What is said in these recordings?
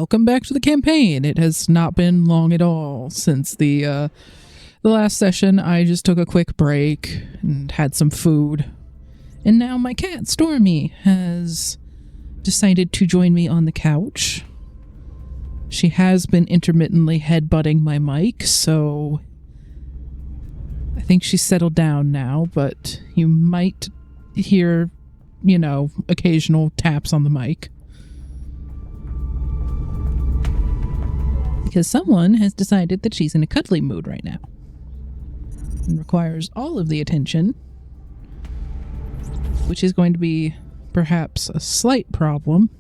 welcome back to the campaign. It has not been long at all since the last session. I just took a quick break and had some food. And now my cat, Stormy, has decided to join me on the couch. She has been intermittently headbutting my mic, so I think she's settled down now, but you might hear, you know, occasional taps on the mic. Because someone has decided that she's in a cuddly mood right now. And requires all of the attention. Which is going to be perhaps a slight problem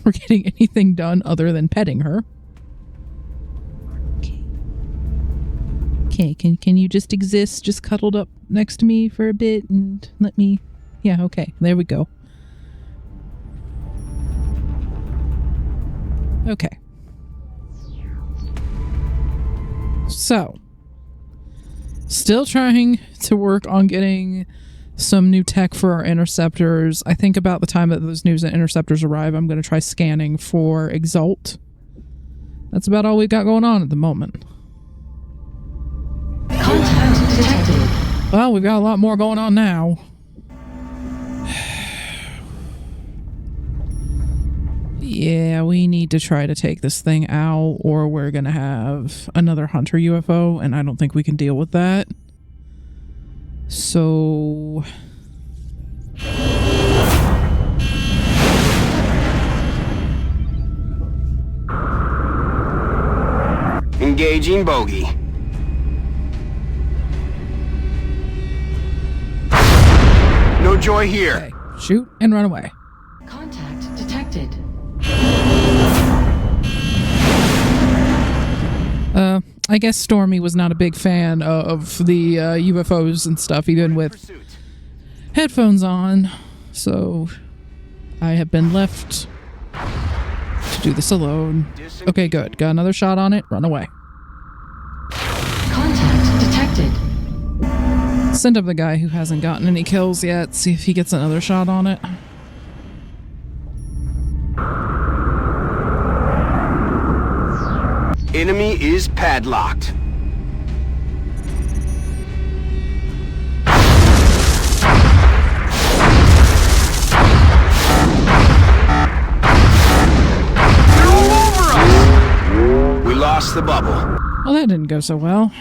for getting anything done other than petting her. Okay, can you just exist, just cuddled up next to me for a bit and let me... Yeah, okay, there we go. Okay. So, still trying to work on getting some new tech for our interceptors. I think about the time that those new interceptors arrive, I'm going to try scanning for Exalt. That's about all we've got going on at the moment. Contact detected. Well, we've got a lot more going on now. Yeah, we need to try to take this thing out, or we're going to have another Hunter UFO, and I don't think we can deal with that. So... Engaging bogey. No joy here. Okay, shoot and run away. Contact detected. I guess Stormy was not a big fan of the UFOs and stuff, even with headphones on. So I have been left to do this alone. Okay, good. Got another shot on it. Run away. Contact detected. Send up the guy who hasn't gotten any kills yet. See if he gets another shot on it. Enemy is padlocked. They're all over us! We lost the bubble. Well, that didn't go so well.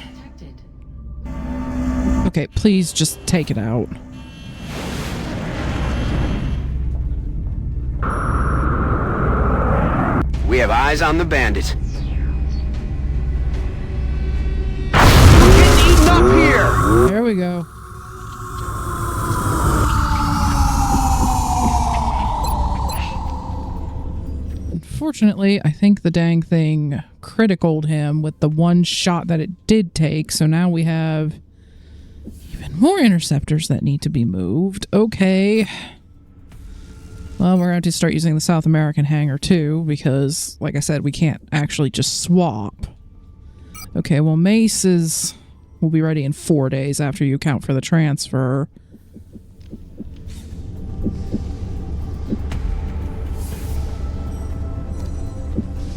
Okay, please just take it out. We have eyes on the bandit. We're getting eaten up here! There we go. Unfortunately, I think the dang thing criticaled him with the one shot that it did take, so now we have even more interceptors that need to be moved. Okay. Well, we're going to start using the South American hangar too, because, like I said, we can't actually just swap. Okay, well, Mace will be ready in 4 days after you account for the transfer.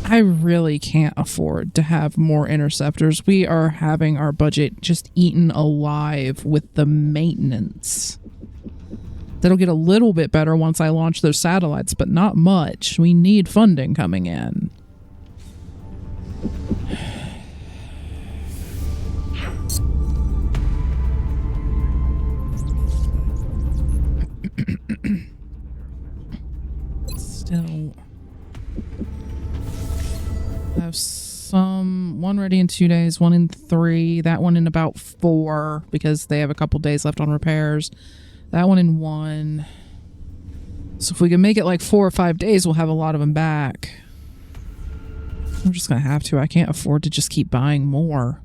I really can't afford to have more interceptors. We are having our budget just eaten alive with the maintenance. That'll get a little bit better once I launch those satellites, but not much. We need funding coming in. Still... I have one ready in 2 days, one in 3, that one in about 4 because they have a couple days left on repairs. That one in 1. So if we can make it like 4 or 5 days, we'll have a lot of them back. We're just gonna have to. I can't afford to just keep buying more.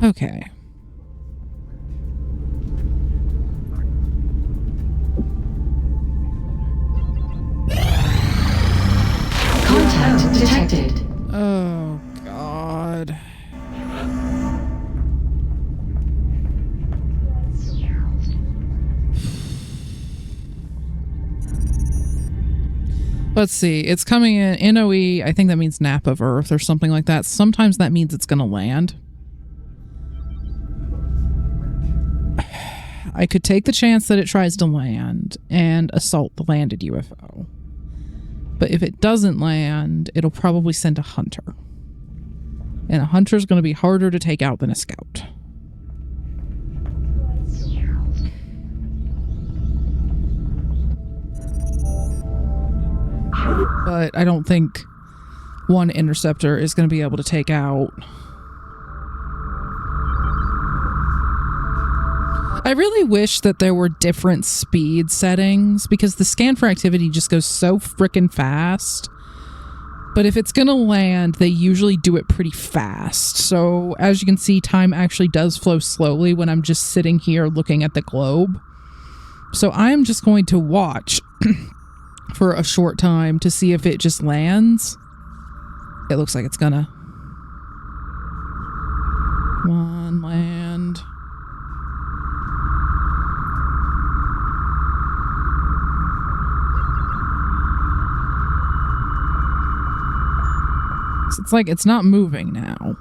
Okay. Contact detected. Oh, God. Let's see. It's coming in NOE. I think that means nap of Earth or something like that. Sometimes that means it's going to land. I could take the chance that it tries to land and assault the landed UFO. But if it doesn't land, it'll probably send a hunter. And a hunter is going to be harder to take out than a scout. But I don't think one interceptor is going to be able to take out. I really wish that there were different speed settings because the scan for activity just goes so freaking fast. But if it's going to land, they usually do it pretty fast. So as you can see, time actually does flow slowly when I'm just sitting here looking at the globe. So I'm just going to watch for a short time to see if it just lands. It looks like it's gonna. Come on, land. So it's like it's not moving now.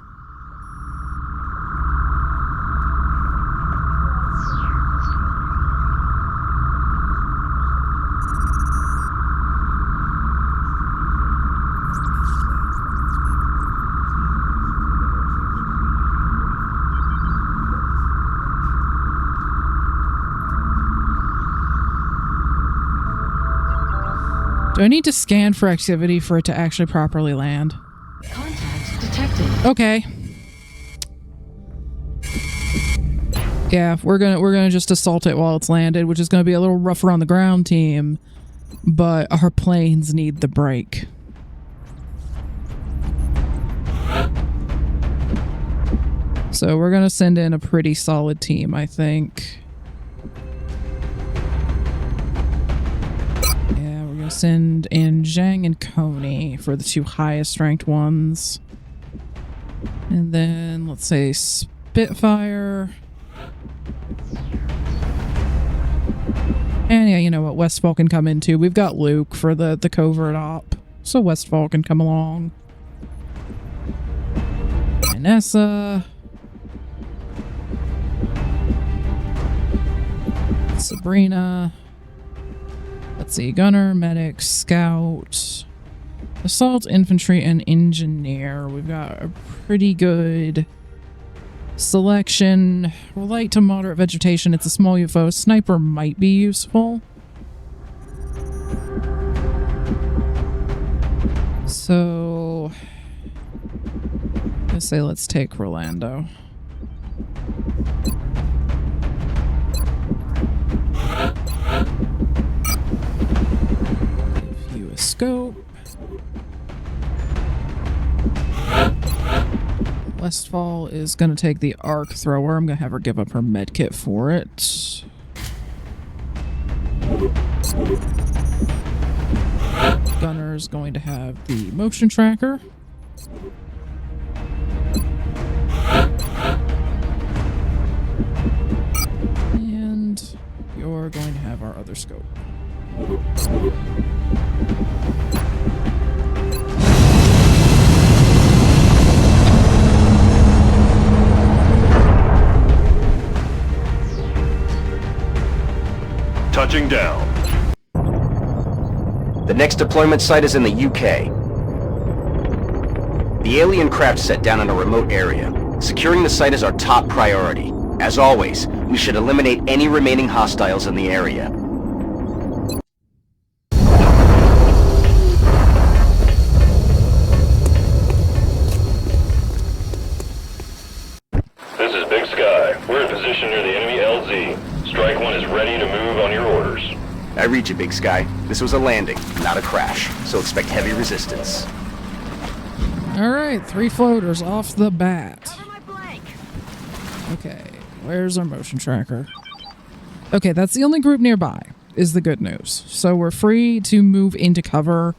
Do I need to scan for activity for it to actually properly land? Contact detected. Okay. Yeah, we're gonna just assault it while it's landed, which is gonna be a little rougher on the ground, team. But our planes need the break. So we're gonna send in a pretty solid team, I think. Send in Zhang and Coney for the two highest ranked ones. And then let's say Spitfire. And yeah, you know what? Westfall can come in too. We've got Luke for the covert op. So Westfall can come along. Vanessa. Sabrina. Let's see, gunner, medic, scout, assault, infantry, and engineer. We've got a pretty good selection. Light to moderate vegetation. It's a small UFO. Sniper might be useful. So, I say let's take Rolando. Scope. Westfall is going to take the arc thrower. I'm going to have her give up her med kit for it. Gunner's going to have the motion tracker. And you're going to have our other scope. Touching down. The next deployment site is in the UK. The alien craft set down in a remote area. Securing the site is our top priority. As always, we should eliminate any remaining hostiles in the area. This is Big Sky. We're in position near the enemy LZ. Strike One is ready to move on your orders. I read you, Big Sky. This was a landing, not a crash, so expect heavy resistance. Alright, 3 floaters off the bat. Okay, where's our motion tracker? Okay, that's the only group nearby, is the good news. So we're free to move into cover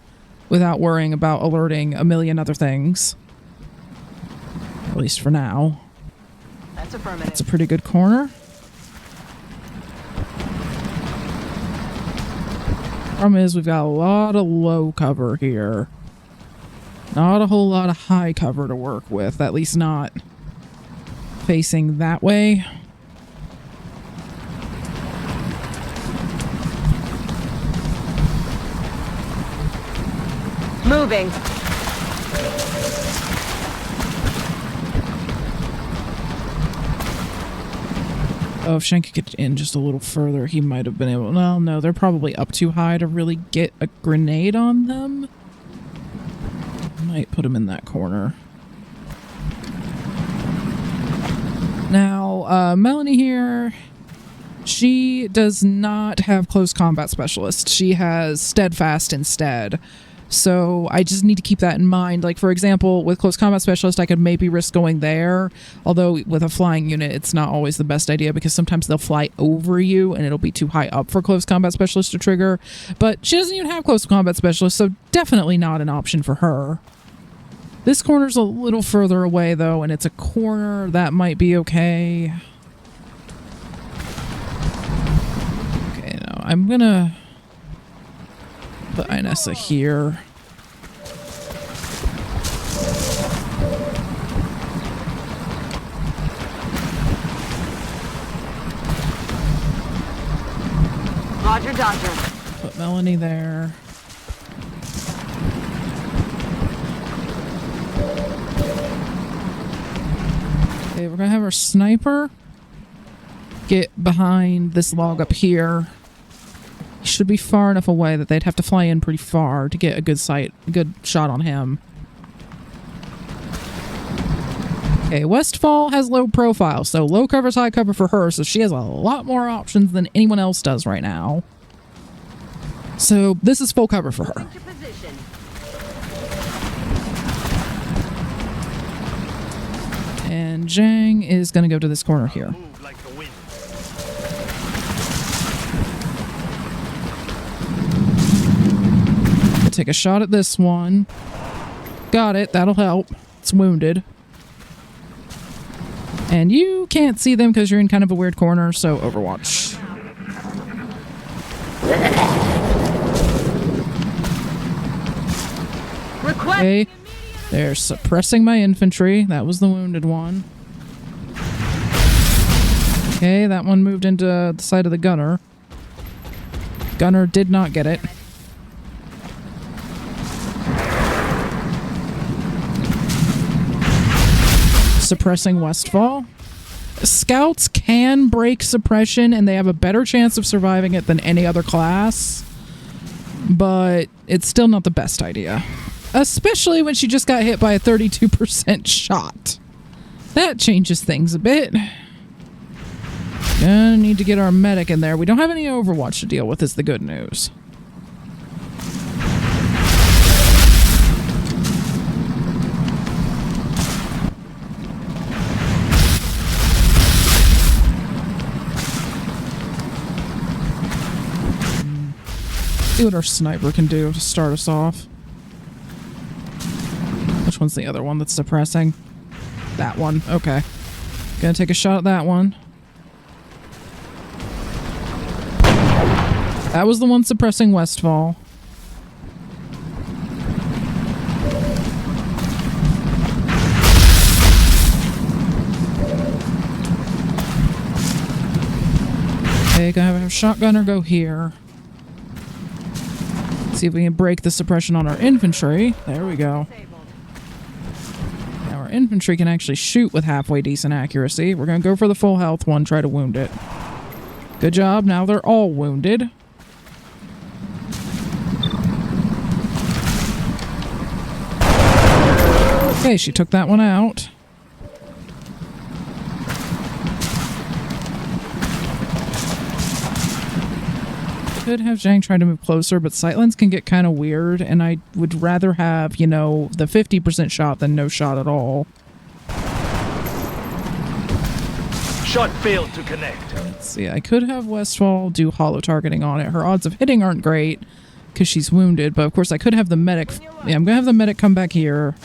without worrying about alerting a million other things. At least for now. That's affirmative. It's a pretty good corner. Problem is, we've got a lot of low cover here. Not a whole lot of high cover to work with, at least not facing that way. Moving. Oh, if Zhang could get in just a little further, he might have been able... Well, no, they're probably up too high to really get a grenade on them. Might put him in that corner. Now, Melanie here, she does not have close combat specialist. She has steadfast instead. So I just need to keep that in mind. Like, for example, with close combat specialist, I could maybe risk going there. Although with a flying unit, it's not always the best idea because sometimes they'll fly over you and it'll be too high up for close combat specialist to trigger. But she doesn't even have close combat specialist, so definitely not an option for her. This corner's a little further away, though, and it's a corner. That might be okay. Okay, now I'm gonna put Inessa here. Roger, Dodger. Put Melanie there. Okay, we're gonna have our sniper get behind this log up here. He should be far enough away that they'd have to fly in pretty far to get a good sight, a good shot on him. Okay, Westfall has low profile, so low cover's high cover for her, so she has a lot more options than anyone else does right now. So this is full cover for her. And Zhang is going to go to this corner here. Take a shot at this one. Got it. That'll help. It's wounded. And you can't see them because you're in kind of a weird corner, so Overwatch. Okay. They're suppressing my infantry. That was the wounded one. Okay, that one moved into the side of the gunner. Gunner did not get it. Suppressing Westfall. Scouts can break suppression and they have a better chance of surviving it than any other class, but it's still not the best idea, especially when she just got hit by a 32% shot. That changes things a bit. Gonna need to get our medic in there. We don't have any Overwatch to deal with is the good news. See what our sniper can do to start us off. Which one's the other one that's suppressing? That one. Okay. Gonna take a shot at that one. That was the one suppressing Westfall. Okay, gonna have a shotgunner go here. See if we can break the suppression on our infantry. There we go. Now our infantry can actually shoot with halfway decent accuracy. We're going to go for the full health one, try to wound it. Good job. Now they're all wounded. Okay, she took that one out. Could have Zhang try to move closer, but sightlines can get kind of weird, and I would rather have, you know, the 50% shot than no shot at all. Shot failed to connect. Let's see, I could have Westfall do hollow targeting on it. Her odds of hitting aren't great because she's wounded, but of course I could have the medic. Yeah, I'm going to have the medic come back here.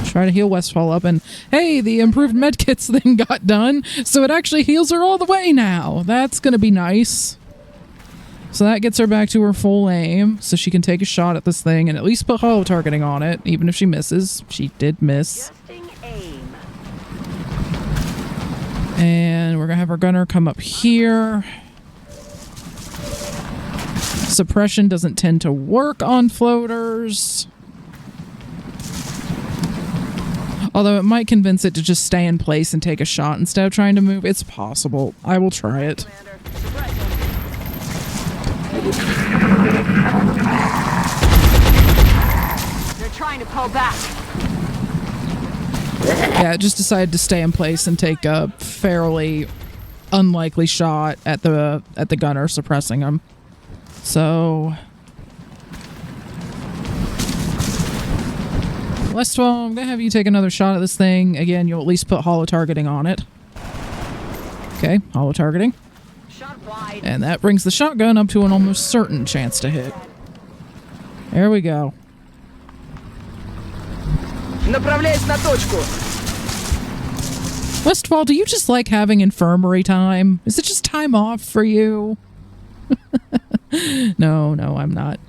Try to heal Westfall up, and hey, the improved medkits thing got done, so it actually heals her all the way now. That's gonna be nice. So that gets her back to her full aim, so she can take a shot at this thing and at least put hollow targeting on it, even if she misses. She did miss. Adjusting aim. And we're gonna have our gunner come up here. Suppression doesn't tend to work on floaters. Although it might convince it to just stay in place and take a shot instead of trying to move. It's possible. I will try it. They're trying to pull back. Yeah, it just decided to stay in place and take a fairly unlikely shot at the gunner, suppressing him. So Westfall, I'm gonna have you take another shot at this thing. Again, you'll at least put hollow targeting on it. Okay, hollow targeting. Shot wide. And that brings the shotgun up to an almost certain chance to hit. There we go. Направляюсь на точку. Westfall, do you just like having infirmary time? Is it just time off for you? No, I'm not.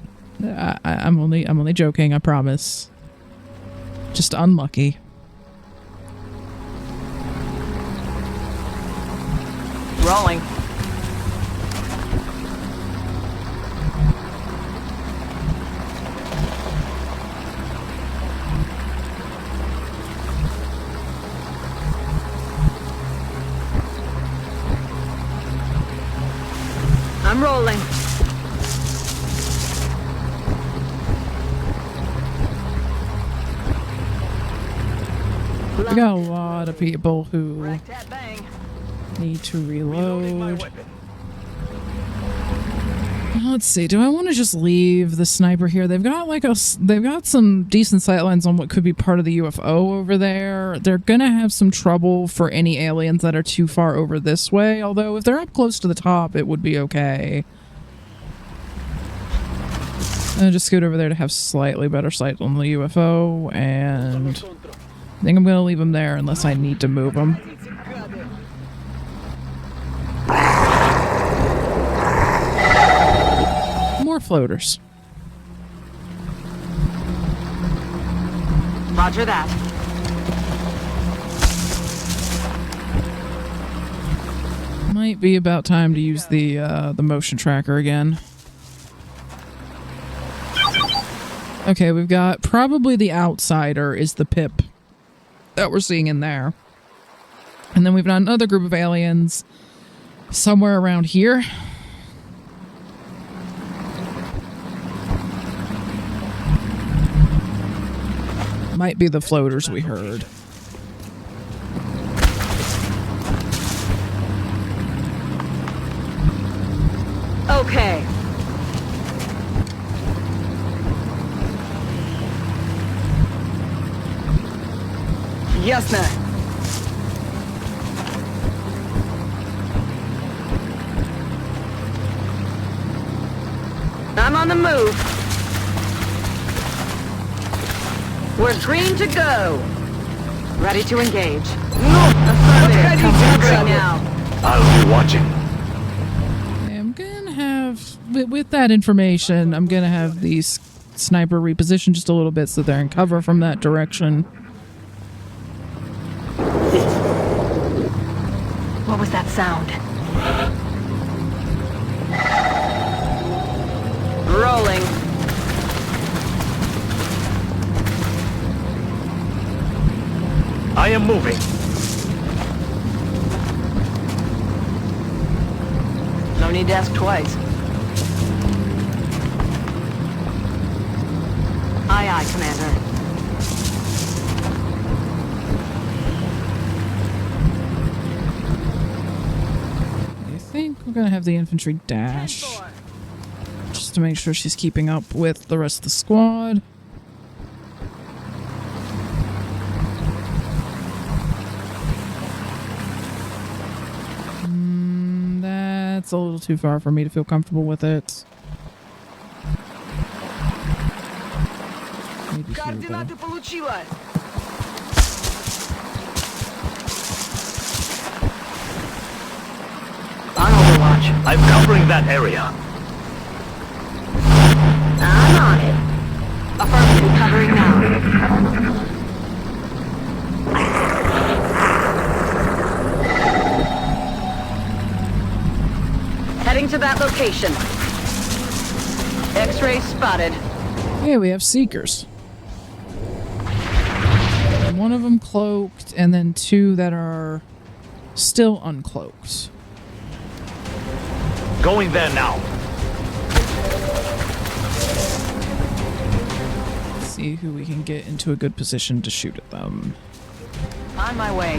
I'm only joking, I promise. Just unlucky. Rolling. I'm rolling. We got a lot of people who Bang. need to Reloading my reload. weapon. Let's see. Do I want to just leave the sniper here? They've got they've got some decent sightlines on what could be part of the UFO over there. They're gonna have some trouble for any aliens that are too far over this way. Although if they're up close to the top, it would be okay. I'll just scoot over there to have slightly better sight on the UFO, and I think I'm gonna leave them there unless I need to move them. More floaters. Roger that. Might be about time to use the motion tracker again. Okay, we've got probably the outsider is the pip that we're seeing in there. And then we've got another group of aliens somewhere around here. Might be the floaters we heard. Okay. Ясно. I'm on the move. We're green to go. Ready to engage. Affirmative. Come now. I'll be watching. I'm gonna have, with that information, I'm gonna have these sniper reposition just a little bit so they're in cover from that direction. What was that sound? Rolling. I am moving. No need to ask twice. Aye, aye, Commander. I think we're gonna have the infantry dash just to make sure she's keeping up with the rest of the squad. That's a little too far for me to feel comfortable with it. Maybe here, though. получила. On Overwatch. I'm covering that area. location. X-ray spotted. Hey, we have seekers. One of them cloaked, and then two that are still uncloaked. Going there now. Let's see who we can get into a good position to shoot at them. On my way.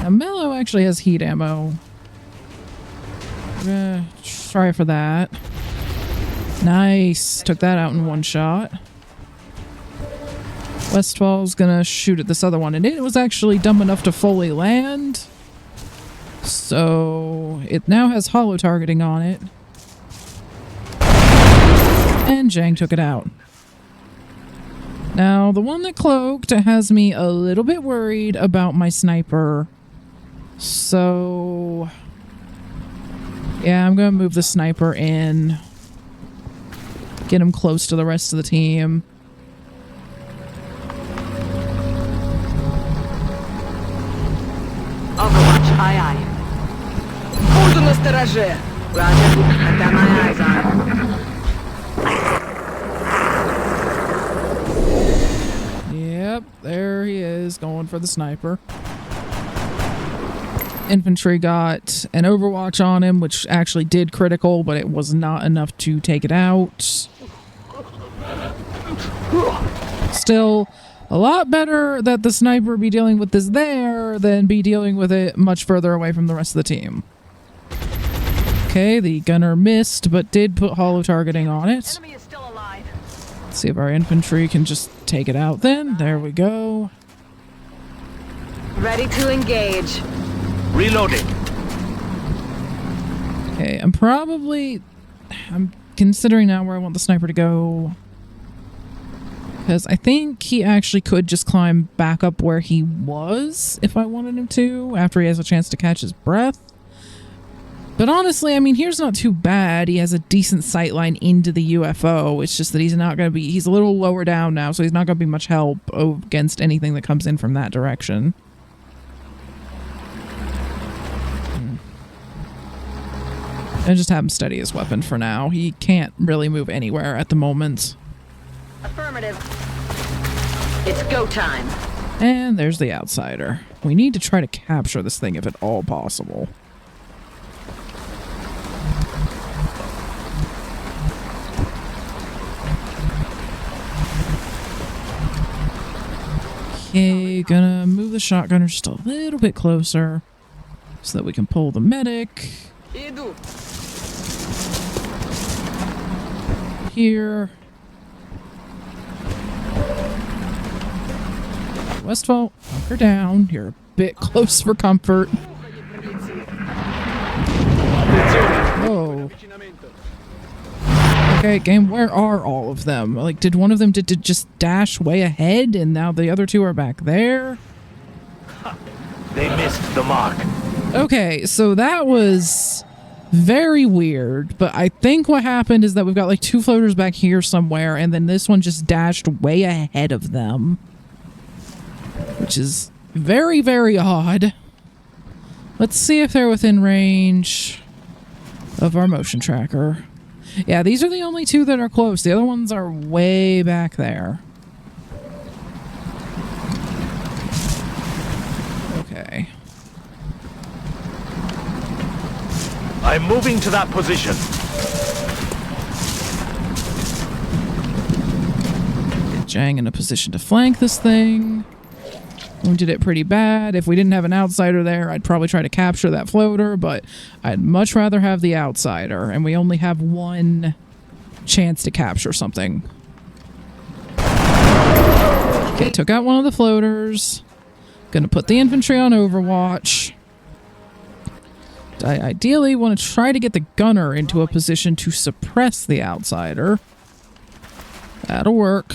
Now, Mello actually has heat ammo. Try for that. Nice. Took that out in one shot. Westfall's gonna shoot at this other one, and it was actually dumb enough to fully land. So it now has hollow targeting on it. And Zhang took it out. Now, the one that cloaked has me a little bit worried about my sniper. So yeah, I'm gonna move the sniper in. Get him close to the rest of the team. Overwatch, aye aye. Буду настороже. Roger, I've got my eyes on him. Yep, there he is, going for the sniper. Infantry got an overwatch on him, which actually did critical, but it was not enough to take it out. Still, a lot better that the sniper be dealing with this there than be dealing with it much further away from the rest of the team. Okay, the gunner missed, but did put hollow targeting on it. Enemy is still alive. Let's see if our infantry can just take it out then. There we go. Ready to engage. Reloading. Okay, I'm considering now where I want the sniper to go. Because I think he actually could just climb back up where he was if I wanted him to, after he has a chance to catch his breath. But honestly, I mean, here's not too bad. He has a decent sight line into the UFO. It's just that he's not going to be... He's a little lower down now, so he's not going to be much help against anything that comes in from that direction. I just have him steady his weapon for now. He can't really move anywhere at the moment. Affirmative. It's go time. And there's the outsider. We need to try to capture this thing if at all possible. Okay, gonna move the shotgunner just a little bit closer so that we can pull the medic. Here. Westfall, hunker down. You're a bit close for comfort. Whoa. Okay, game, where are all of them? Like, did one of them did just dash way ahead and now the other two are back there? They missed the mark. Okay, so that was very weird, but I think what happened is that we've got like two floaters back here somewhere, and then this one just dashed way ahead of them. Which is very, very odd. Let's see if they're within range of our motion tracker. Yeah, these are the only two that are close. The other ones are way back there. Okay. I'm moving to that position. Get Zhang in a position to flank this thing. Wounded it pretty bad. If we didn't have an outsider there, I'd probably try to capture that floater, but I'd much rather have the outsider, and we only have one chance to capture something. Okay, took out one of the floaters. Gonna put the infantry on overwatch. I ideally want to try to get the gunner into a position to suppress the outsider. That'll work.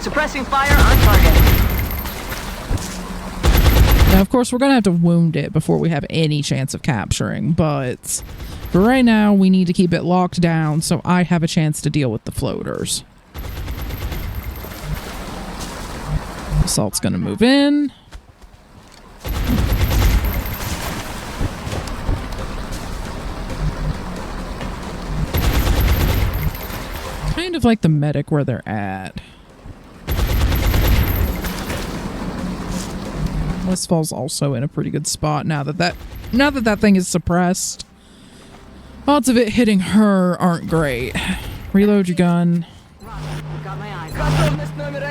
Suppressing fire on target. Now, of course, we're going to have to wound it before we have any chance of capturing, but for right now, we need to keep it locked down so I have a chance to deal with the floaters. Assault's going to move in. kind of like the medic where they're at. Westfall's also in a pretty good spot now that that thing is suppressed. Odds of it hitting her aren't great. Reload your gun. Got my eyes. Готовность номер 1.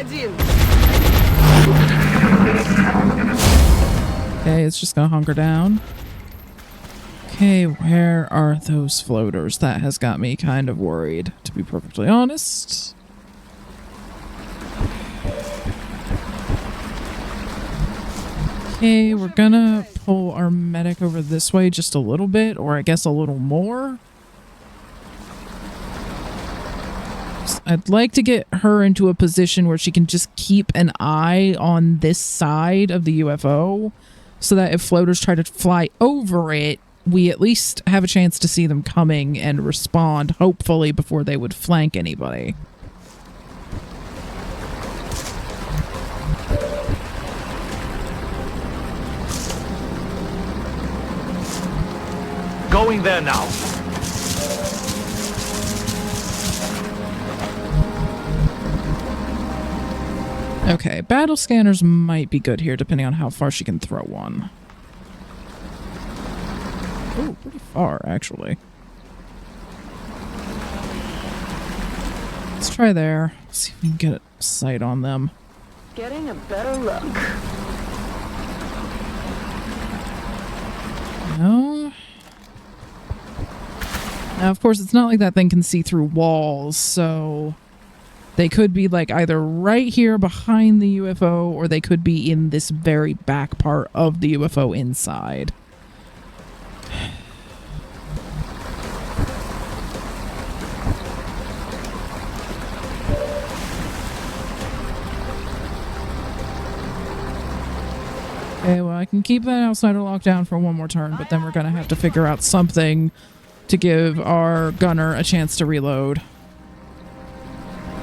Okay, it's just gonna hunker down. Okay, where are those floaters? That has got me kind of worried, to be perfectly honest. Okay, we're gonna pull our medic over this way just a little bit, or I guess a little more. I'd like to get her into a position where she can just keep an eye on this side of the UFO, so that if floaters try to fly over it, we at least have a chance to see them coming and respond, hopefully, before they would flank anybody. Going there now. Okay, battle scanners might be good here, depending on how far she can throw one. Oh, pretty far, actually. Let's try there. See if we can get a sight on them. Getting a better look. No. Now, of course, it's not like that thing can see through walls, so they could be like either right here behind the UFO, or they could be in this very back part of the UFO inside. Okay, well, I can keep that outsider locked down for one more turn, but then we're going to have to figure out something to give our gunner a chance to reload.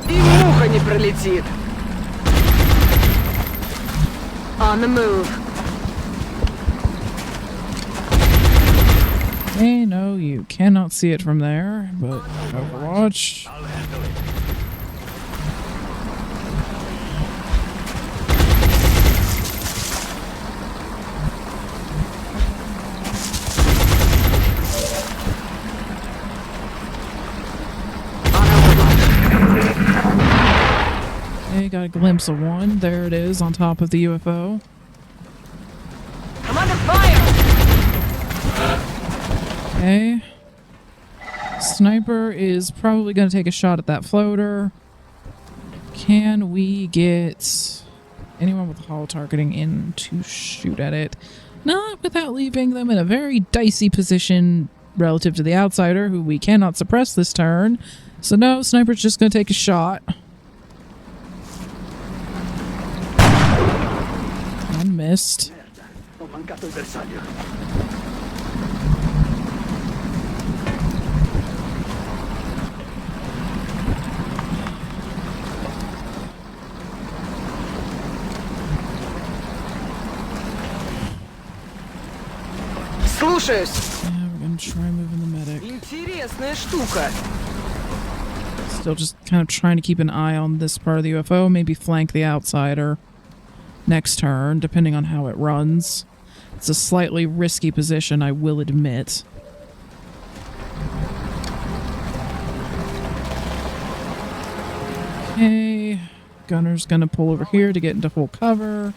И муха не пролетит. On the move. Okay, no, you cannot see it from there, but Overwatch. I'll handle it. Okay, got a glimpse of one. There it is on top of the UFO. I'm under fire. Okay. Sniper is probably going to take a shot at that floater. Can we get anyone with holo targeting in to shoot at it? Not without leaving them in a very dicey position relative to the outsider, who we cannot suppress this turn. So no, Sniper's just going to take a shot. And missed. Слушаюсь. Yeah, we're going to try moving the medic. Интересная штука. Still just kind of trying to keep an eye on this part of the UFO, maybe flank the outsider next turn, depending on how it runs. It's a slightly risky position, I will admit. Okay, gunner's gonna pull over here to get into full cover.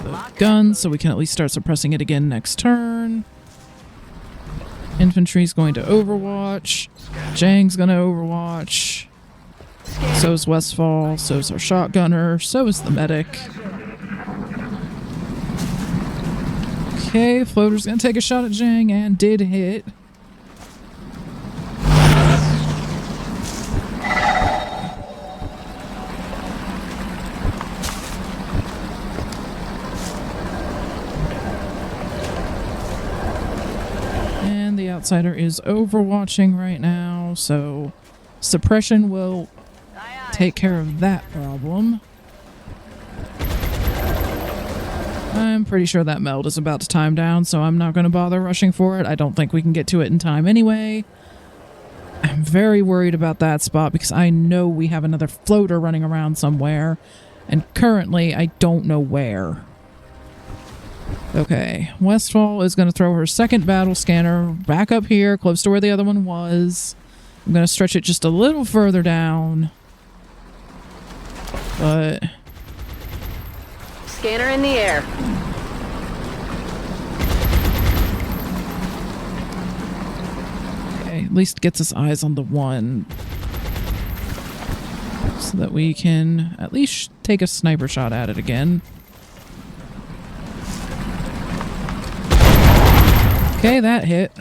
The gun, so we can at least start suppressing it again next turn. Infantry's going to Overwatch. Zhang's gonna Overwatch. So's Westfall. So's our shotgunner. So is the medic. Okay, floater's gonna take a shot at Zhang and did hit. And the outsider is overwatching right now, so suppression will take care of that problem. I'm pretty sure that meld is about to time down, so I'm not going to bother rushing for it. I don't think we can get to it in time anyway. I'm very worried about that spot because I know we have another floater running around somewhere, and currently I don't know where. Okay, Westfall is going to throw her second battle scanner back up here, close to where the other one was. I'm going to stretch it just a little further down. But... Scanner in the air. okay, at least gets us eyes on the one. So that we can at least take a sniper shot at it again. Okay, that hit.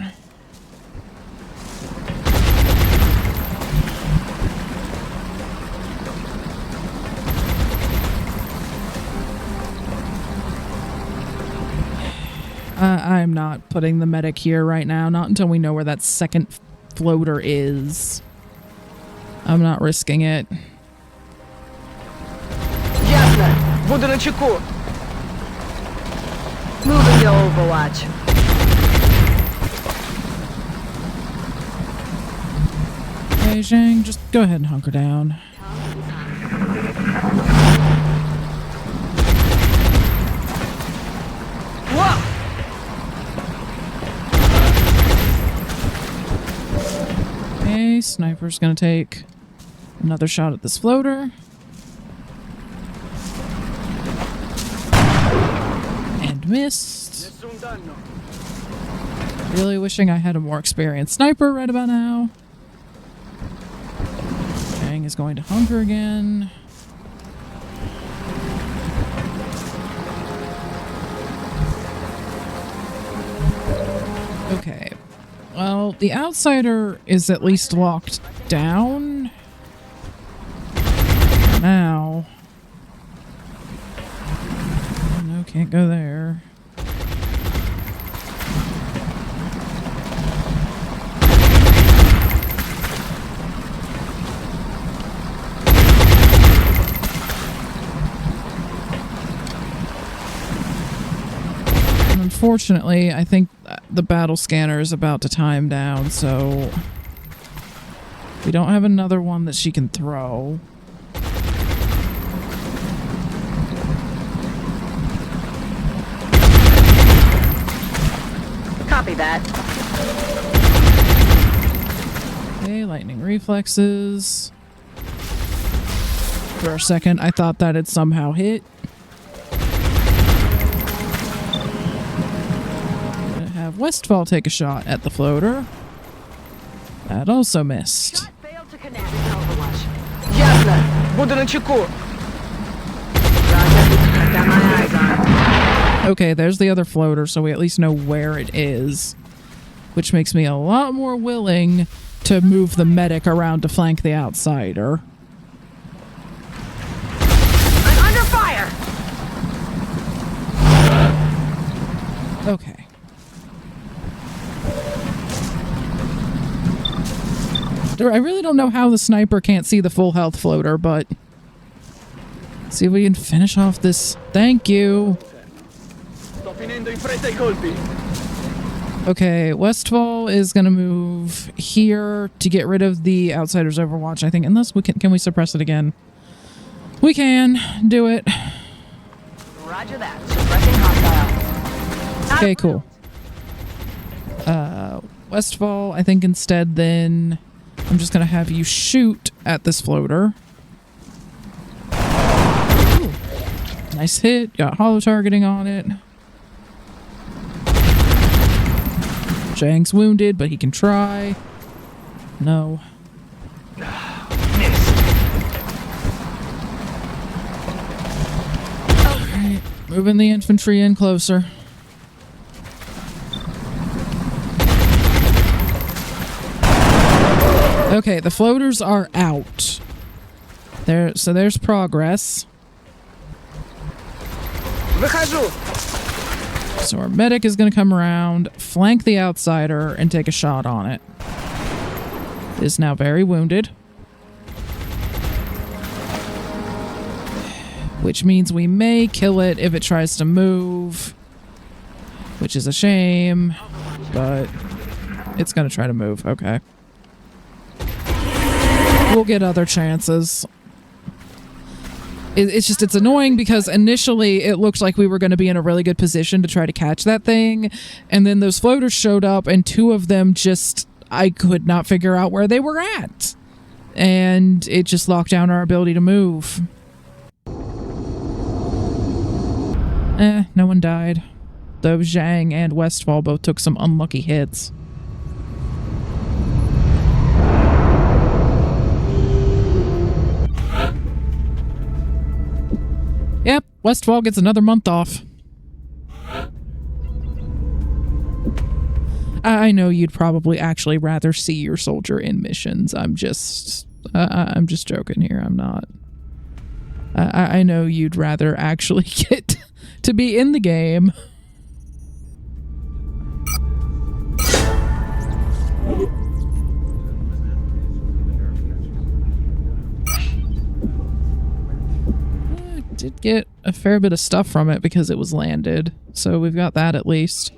I'm not putting the medic here right now, not until we know where that second floater is. I'm not risking it. Ясно. Буду на чеку. Moving to Overwatch. Okay, Zhang, just go ahead and hunker down. Whoa! Okay, sniper's gonna take another shot at this floater. And missed. Really wishing I had a more experienced sniper right about now. Zhang is going to hunker again. Okay. Well, the outsider is at least locked down. Now. No, can't go there. Unfortunately, I think the battle scanner is about to time down, so we don't have another one that she can throw. Copy that. Okay, lightning reflexes. For a second, I thought that had somehow hit. Westfall take a shot at the floater. That also missed. Failed to connect. Ясно. Буду на чеку. Roger. Got my eyes on. Okay, there's the other floater, so we at least know where it is. Which makes me a lot more willing to move the medic around to flank the outsider. I'm under fire. Okay. I really don't know how the sniper can't see the full health floater, but see if we can finish off this. Thank you. Okay, Westfall is gonna move here to get rid of the outsider's overwatch, I think. Unless we can we suppress it again? We can do it. Roger that. Suppressing hostile. Okay, cool. Westfall, I think instead then I'm just gonna have you shoot at this floater. Ooh. Nice hit, got hollow targeting on it. Zhang's wounded, but he can try. No. Alright, moving the infantry in closer. Okay, the floaters are out. So there's progress. Выхожу. So our medic is going to come around, flank the outsider, and take a shot on it. It is now very wounded. Which means we may kill it if it tries to move. Which is a shame. But it's going to try to move. Okay. We'll get other chances. It's annoying because initially it looked like we were going to be in a really good position to try to catch that thing, and then those floaters showed up, and two of them I could not figure out where they were at, and it just locked down our ability to move. No one died, though Zhang and Westfall both took some unlucky hits. Yep, Westfall gets another month off. I know you'd probably actually rather see your soldier in missions. I'm just joking here. I'm not. I know you'd rather actually get to be in the game. Did get a fair bit of stuff from it because it was landed, so we've got that at least.